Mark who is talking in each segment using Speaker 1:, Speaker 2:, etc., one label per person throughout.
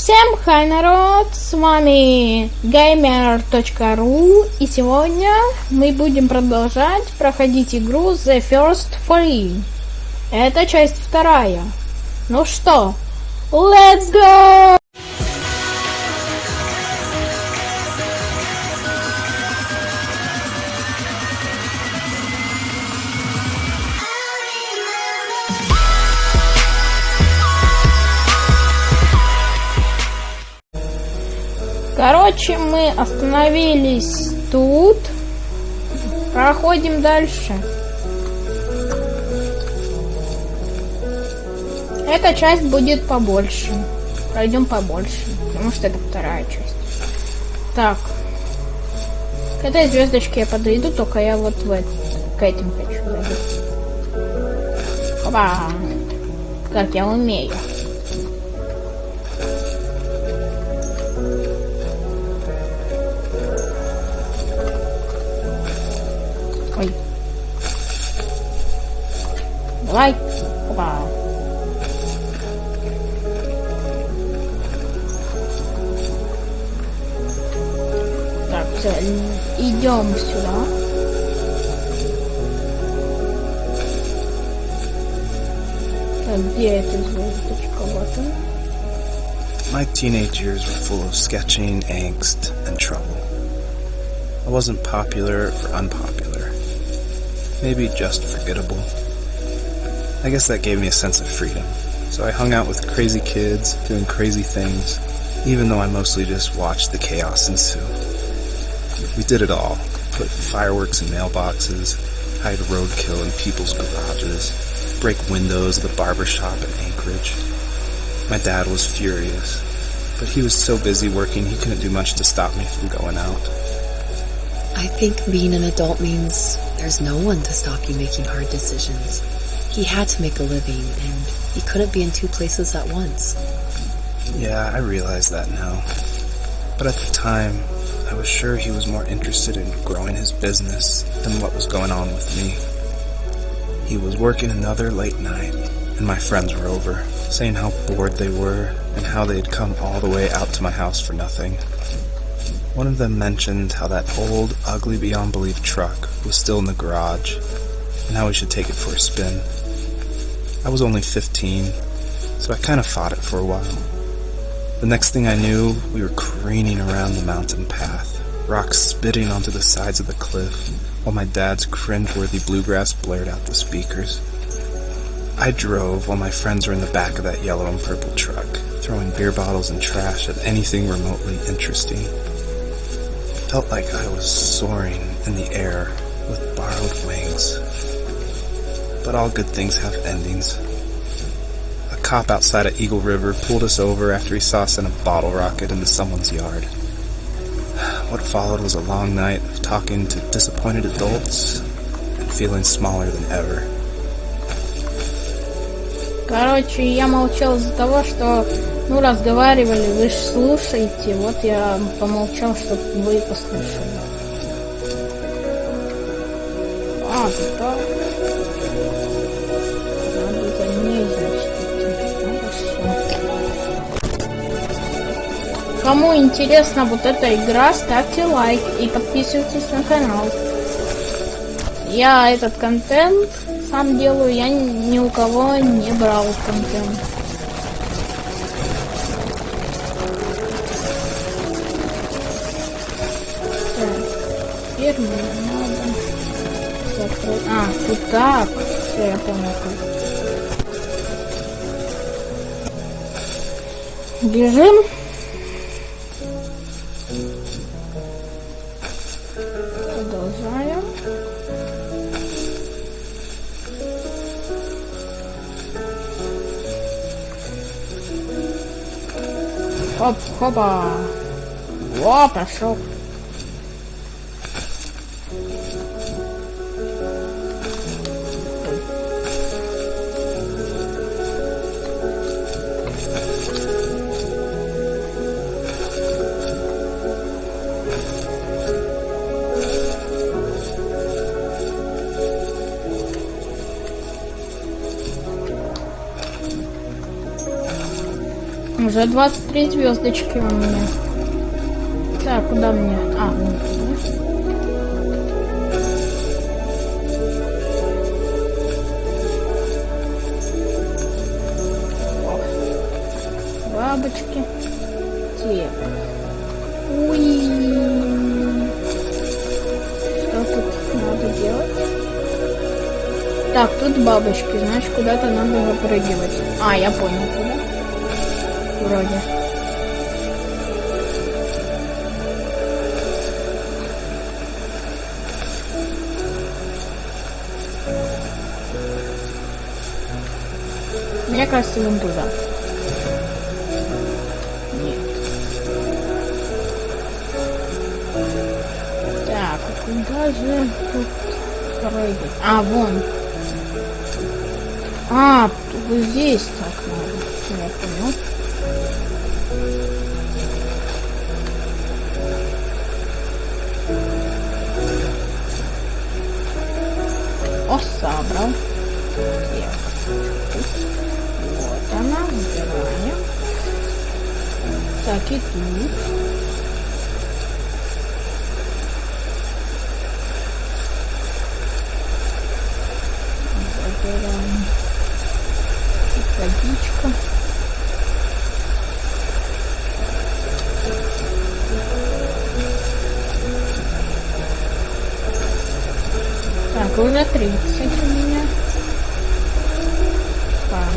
Speaker 1: Всем хай, народ, с вами gamer.ru, и сегодня мы будем продолжать проходить игру The First 3. Это часть вторая. Ну что, let's go! Короче, мы остановились тут. Проходим дальше. Эта часть будет побольше. Пройдем побольше, потому что это вторая часть. Так. К этой звездочке я подойду, только я вот к этим хочу зайти. Опа! Как я умею. Ой. Давай. Опа. Так, все, идем сюда. Так, где эта звездочка? Вот он.
Speaker 2: My teenage years were full of sketching, angst, and trouble. I wasn't popular or unpopular. Maybe just forgettable. I guess that gave me a sense of freedom. So I hung out with crazy kids, doing crazy things, even though I mostly just watched the chaos ensue. We did it all. Put fireworks in mailboxes, hide roadkill in people's garages, break windows of the barber shop in Anchorage. My dad was furious, but he was so busy working he couldn't do much to stop me from going out.
Speaker 3: I think being an adult means there's no one to stop you making hard decisions. He had to make a living, and he couldn't be in two places at once.
Speaker 2: Yeah, I realize that now. But at the time, I was sure he was more interested in growing his business than what was going on with me. He was working another late night, and my friends were over, saying how bored they were and how they had come all the way out to my house for nothing. One of them mentioned how that old, ugly beyond belief truck was still in the garage, and how we should take it for a spin. I was only 15, so I kind of fought it for a while. The next thing I knew, we were careening around the mountain path, rocks spitting onto the sides of the cliff, while my dad's cringeworthy bluegrass blared out the speakers. I drove while my friends were in the back of that yellow and purple truck, throwing beer bottles and trash at anything remotely interesting. Felt like I was soaring in the air with borrowed wings. But all good things have endings. A cop outside of Eagle River pulled us over after he saw us in a bottle rocket into someone's yard. What followed was a long night of talking to disappointed adults and feeling smaller than ever.
Speaker 1: Короче, я молчал из-за того, что, разговаривали, вы ж слушаете, вот я помолчал, чтобы вы послушали. Да. Надо за ней, Хорошо. Кому интересна вот эта игра, ставьте лайк и подписывайтесь на канал. Я этот контент сам делаю, я ни у кого не брал контент. Так, теперь мне надо закрыть. Тут так. Все, я понял. Бежим. Продолжаем. Хоп-хопа. О, пошел. Уже 23 звездочки у меня. Так, куда мне? А, ну, бабочки. Так. Уи. Что тут надо делать? Так, тут бабочки, значит, куда-то надо выпрыгивать. А, я понял, куда. Вроде. Мне кажется, вон туда. Нет. Так, а куда же тут прыгать? А, вон. А, вот здесь так надо. Я понял. О, собрал. Вот она, выбираем. Так, и тут. Забираем. Тут водичка. Так, уже 30 у меня. Так,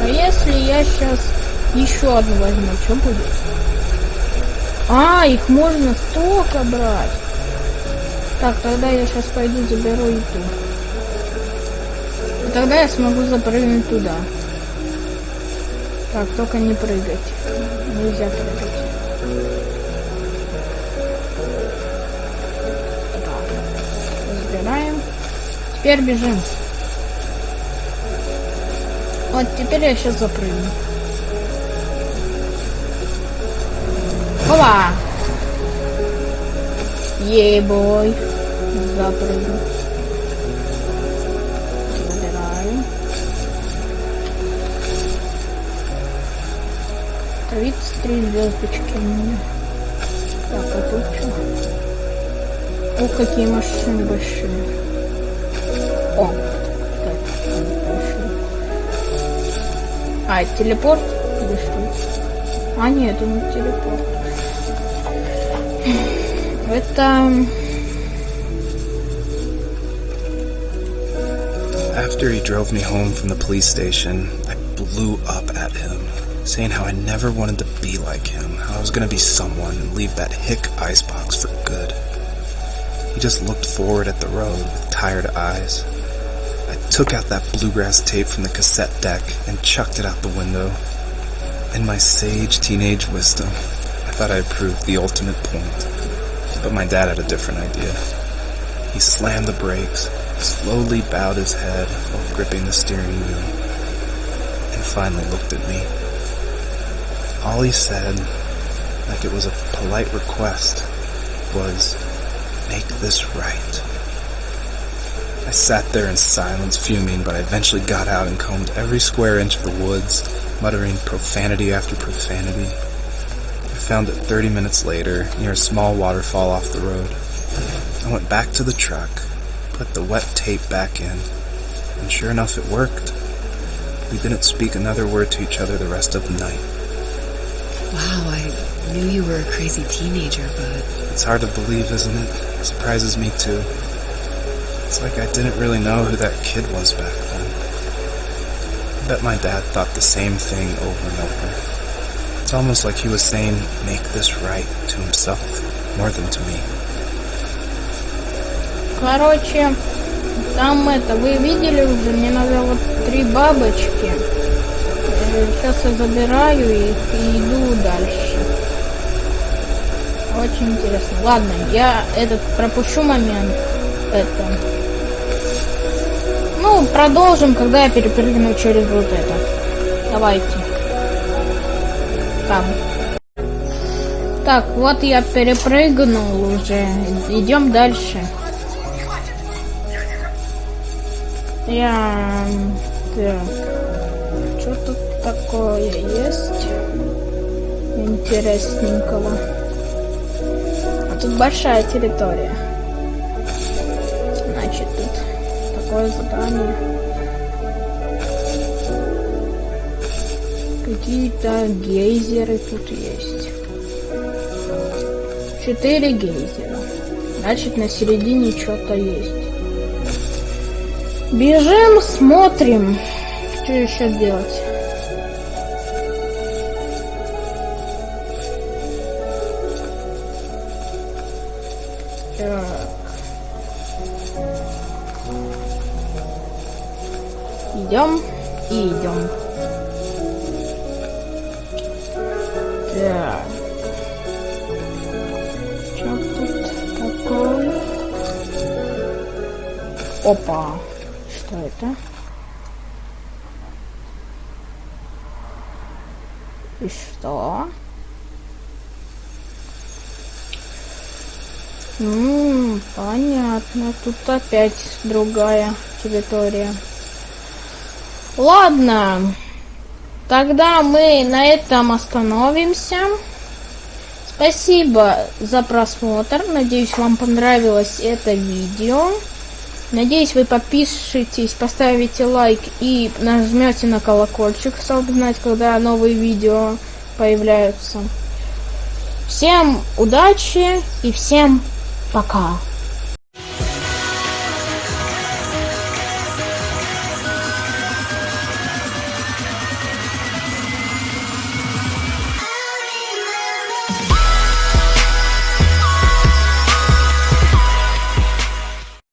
Speaker 1: а если я сейчас еще одну возьму, что будет? А, их можно столько брать. Так, тогда я сейчас пойду заберу и ту. И тогда я смогу запрыгнуть туда. Так, только не прыгать. Нельзя прыгать. Забираем. Теперь бежим. Вот теперь я сейчас запрыгну. Опа! Ей-бой. Запрыгну. Забираю. 33 звездочки у меня. Так, а тут что? О, какие машины большие. О, кстати, они большие. А, это телепорт? Или что? А, нет, это не телепорт. Это...
Speaker 2: After he drove me home from the police station, I blew up at him, saying how I never wanted to be like him, how I was going to be someone and leave that hick icebox for good. He just looked forward at the road with tired eyes. I took out that bluegrass tape from the cassette deck and chucked it out the window. In my sage teenage wisdom, I thought I proved the ultimate point. But my dad had a different idea. He slammed the brakes, slowly bowed his head while gripping the steering wheel, and finally looked at me. All he said, like it was a polite request, was, "Make this right." I sat there in silence, fuming, but I eventually got out and combed every square inch of the woods, muttering profanity after profanity. I found it 30 minutes later, near a small waterfall off the road. I went back to the truck, put the wet tape back in, and sure enough it worked. We didn't speak another word to each other the rest of the night.
Speaker 3: Wow, I knew you were a crazy teenager, but...
Speaker 2: It's hard to believe, isn't it? It surprises me too. It's like I didn't really know who that kid was back then. I bet my dad thought the same thing over and over. It's almost like he was saying, "Make this right," to himself, more than to me.
Speaker 1: Короче, там это, вы видели уже, мне надо вот 3 бабочки. Сейчас я забираю их и иду дальше. Очень интересно. Ладно, я этот пропущу момент. Это. Ну, продолжим, когда я перепрыгну через вот это. Давайте. Там. Так, вот я перепрыгнул уже. Идем дальше. Я Так. Что тут такое есть интересненького? А тут большая территория. Значит, тут такое задание. Какие-то гейзеры тут есть. 4 гейзера. Значит, на середине что-то есть. Бежим, смотрим. Что еще делать? Так. Идем и идем. Так. Что тут такое? Опа. Что это? И что? Понятно. Тут опять другая территория. Ладно. Тогда мы на этом остановимся. Спасибо за просмотр. Надеюсь, вам понравилось это видео. Надеюсь, вы подпишитесь, поставите лайк и нажмете на колокольчик, чтобы знать, когда новые видео появляются. Всем удачи и всем пока!